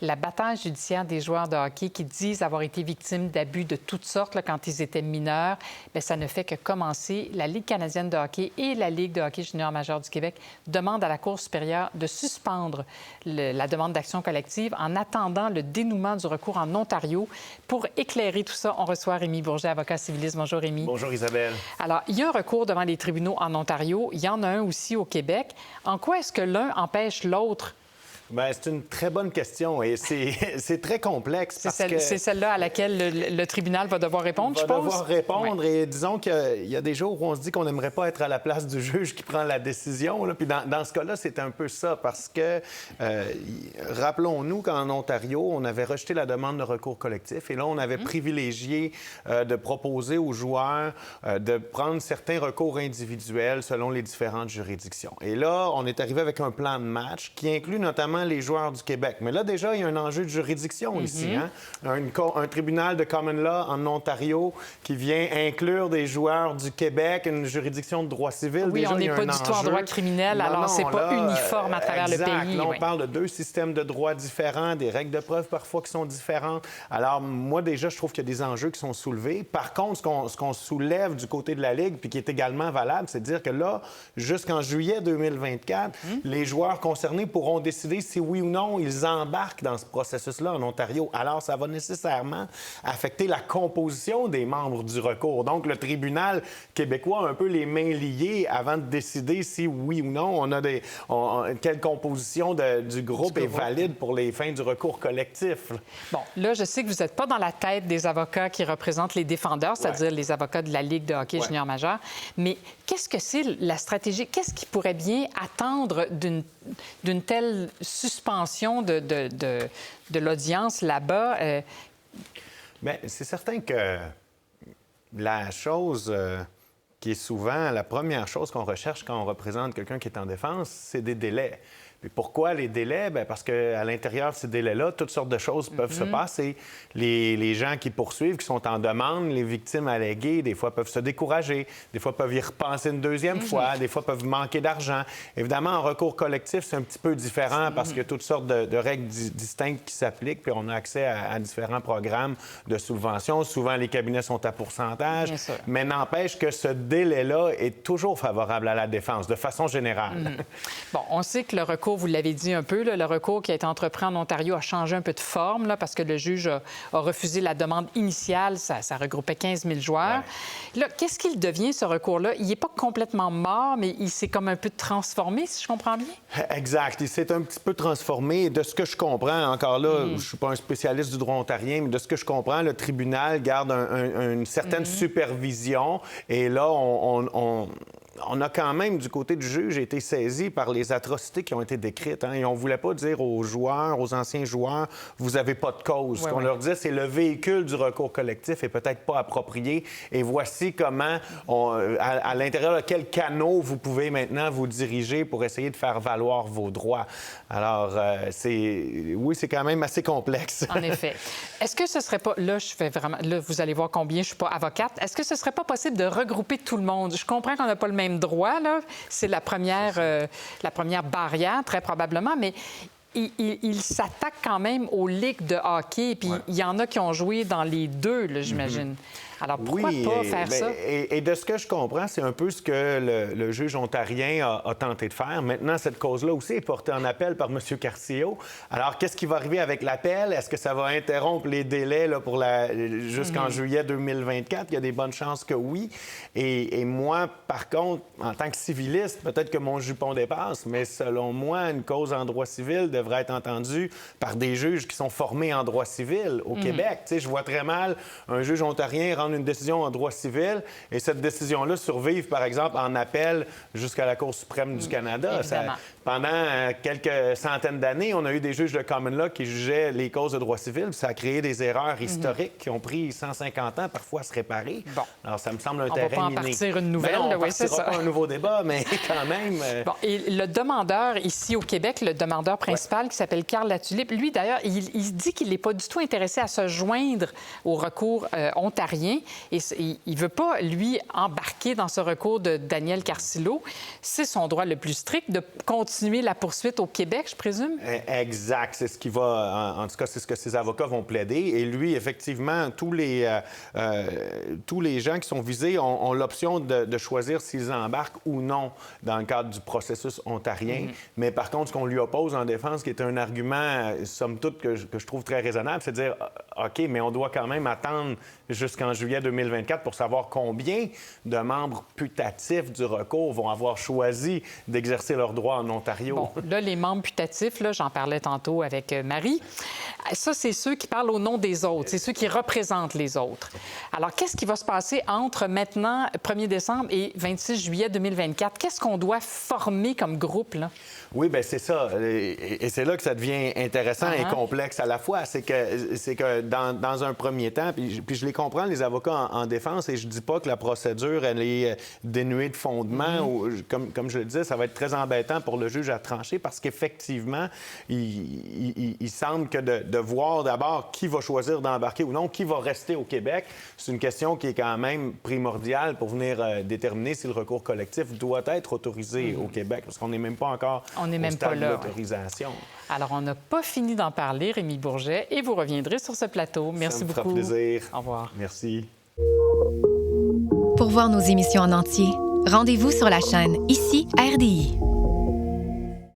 la bataille judiciaire des joueurs de hockey qui disent avoir été victimes d'abus de toutes sortes là, quand ils étaient mineurs, bien, ça ne fait que commencer. La Ligue canadienne de hockey et la Ligue de hockey junior majeur du Québec demandent à la Cour supérieure de suspendre la demande d'action collective en attendant le dénouement du recours en Ontario. Pour éclairer tout ça, on reçoit Rémi Bourget, avocat civiliste. Bonjour, Rémi. Bonjour, Isabelle. Alors, il y a un recours devant les tribunaux en Ontario. Il y en a un aussi au Québec. En quoi est-ce que l'un empêche l'autre? Bien, c'est une très bonne question et c'est très complexe. C'est celle-là à laquelle le tribunal va devoir répondre, je pense? Va devoir répondre ouais. Et disons qu'il y a des jours où on se dit qu'on n'aimerait pas être à la place du juge qui prend la décision. Là. Puis dans ce cas-là, c'est un peu ça parce que, rappelons-nous qu'en Ontario, on avait rejeté la demande de recours collectif et là, on avait privilégié de proposer aux joueurs de prendre certains recours individuels selon les différentes juridictions. Et là, on est arrivé avec un plan de match qui inclut notamment les joueurs du Québec. Mais là, déjà, il y a un enjeu de juridiction ici. Hein? Un tribunal de common law en Ontario qui vient inclure des joueurs du Québec, une juridiction de droit civil. Oui, déjà, on n'est pas du tout en droit criminel, alors c'est pas uniforme à travers le pays. Là, on oui. parle de deux systèmes de droit différents, des règles de preuve parfois qui sont différentes. Alors, moi, déjà, je trouve qu'il y a des enjeux qui sont soulevés. Par contre, ce qu'on soulève du côté de la Ligue, puis qui est également valable, c'est de dire que là, jusqu'en juillet 2024, les joueurs concernés pourront décider si oui ou non ils embarquent dans ce processus-là en Ontario. Alors, ça va nécessairement affecter la composition des membres du recours. Donc, le tribunal québécois a un peu les mains liées avant de décider si oui ou non quelle composition du groupe est valide pour les fins du recours collectif. Bon, là, je sais que vous n'êtes pas dans la tête des avocats qui représentent les défendeurs, c'est-à-dire les avocats de la Ligue de hockey junior majeur, mais qu'est-ce que c'est la stratégie? Qu'est-ce qui pourrait bien attendre d'une telle suspension de l'audience là-bas? Bien, c'est certain que la chose qui est souvent la première chose qu'on recherche quand on représente quelqu'un qui est en défense, c'est des délais. Puis pourquoi les délais? Bien, parce qu'à l'intérieur de ces délais-là, toutes sortes de choses peuvent se passer. Les gens qui poursuivent, qui sont en demande, les victimes alléguées, des fois peuvent se décourager, des fois peuvent y repenser une deuxième fois, des fois peuvent manquer d'argent. Évidemment, en recours collectif, c'est un petit peu différent parce qu'il y a toutes sortes de règles distinctes qui s'appliquent, puis on a accès à différents programmes de subvention. Souvent, les cabinets sont à pourcentage, mais n'empêche que ce délai-là est toujours favorable à la défense, de façon générale. Bon, on sait que le recours, vous l'avez dit un peu, là, le recours qui a été entrepris en Ontario a changé un peu de forme là, parce que le juge a refusé la demande initiale. Ça regroupait 15 000 joueurs. Ouais. Là, qu'est-ce qu'il devient, ce recours-là? Il n'est pas complètement mort, mais il s'est comme un peu transformé, si je comprends bien? Exact. Il s'est un petit peu transformé. De ce que je comprends, encore là, je ne suis pas un spécialiste du droit ontarien, mais de ce que je comprends, le tribunal garde une certaine supervision. Et là, on a quand même, du côté du juge, été saisi par les atrocités qui ont été décrites. Hein? Et on ne voulait pas dire aux joueurs, aux anciens joueurs, vous n'avez pas de cause. Ce qu'on leur disait, c'est le véhicule du recours collectif est peut-être pas approprié. Et voici comment, à l'intérieur de quel canot vous pouvez maintenant vous diriger pour essayer de faire valoir vos droits. Alors, oui, c'est quand même assez complexe. En effet. Est-ce que ce serait pas... Là, vous allez voir combien je suis pas avocate. Est-ce que ce serait pas possible de regrouper tout le monde? Je comprends qu'on n'a pas le même droit, là. C'est la première barrière, très probablement, mais il s'attaque quand même aux ligues de hockey, puis il y en a qui ont joué dans les deux, là, j'imagine. Alors, pourquoi pas faire ça? Et de ce que je comprends, c'est un peu ce que le juge ontarien a tenté de faire. Maintenant, cette cause-là aussi est portée en appel par M. Carcillo. Alors, qu'est-ce qui va arriver avec l'appel? Est-ce que ça va interrompre les délais là, jusqu'en juillet 2024? Il y a des bonnes chances que oui. Et moi, par contre, en tant que civiliste, peut-être que mon jupon dépasse, mais selon moi, une cause en droit civil devrait être entendue par des juges qui sont formés en droit civil au Québec. Tu sais, je vois très mal un juge ontarien rendre une décision en droit civil et cette décision-là survive, par exemple, en appel jusqu'à la Cour suprême du Canada. Pendant quelques centaines d'années, on a eu des juges de common law qui jugeaient les causes de droit civil. Ça a créé des erreurs historiques qui ont pris 150 ans parfois à se réparer. Bon. Alors, ça me semble un terrain miné. On va pas en partir une nouvelle. On ne partira pas un nouveau débat, mais quand même... Bon, et le demandeur ici au Québec, le demandeur principal qui s'appelle Carl Latulippe, lui, d'ailleurs, il dit qu'il n'est pas du tout intéressé à se joindre au recours ontarien. Et il ne veut pas, lui, embarquer dans ce recours de Daniel Carcillo. C'est son droit le plus strict de continuer continuer la poursuite au Québec, je présume? Exact. C'est ce qui va... En tout cas, c'est ce que ses avocats vont plaider. Et lui, effectivement, tous les gens qui sont visés ont l'option de choisir s'ils embarquent ou non dans le cadre du processus ontarien. Mais par contre, ce qu'on lui oppose en défense, qui est un argument, somme toute, que je trouve très raisonnable, c'est de dire, OK, mais on doit quand même attendre jusqu'en juillet 2024 pour savoir combien de membres putatifs du recours vont avoir choisi d'exercer leurs droits en Ontario. Bon, là, les membres putatifs, là, j'en parlais tantôt avec Marie. Ça, c'est ceux qui parlent au nom des autres. C'est ceux qui représentent les autres. Alors, qu'est-ce qui va se passer entre maintenant, 1er décembre et 26 juillet 2024? Qu'est-ce qu'on doit former comme groupe, là? Oui, bien, c'est ça. Et c'est là que ça devient intéressant et complexe à la fois. C'est que dans un premier temps, puis je les comprends, les avocats en défense, et je dis pas que la procédure, elle est dénuée de fondement. Ou, comme je le disais, ça va être très embêtant pour le juge à trancher parce qu'effectivement, il semble que de voir d'abord qui va choisir d'embarquer ou non, qui va rester au Québec, c'est une question qui est quand même primordiale pour venir déterminer si le recours collectif doit être autorisé au Québec, parce qu'on n'est même pas encore on n'est au même stade pas de là, l'autorisation. Alors, on n'a pas fini d'en parler, Rémi Bourget, et vous reviendrez sur ce plateau. Merci beaucoup. Ça me fera plaisir. Au revoir. Merci. Pour voir nos émissions en entier, rendez-vous sur la chaîne Ici RDI.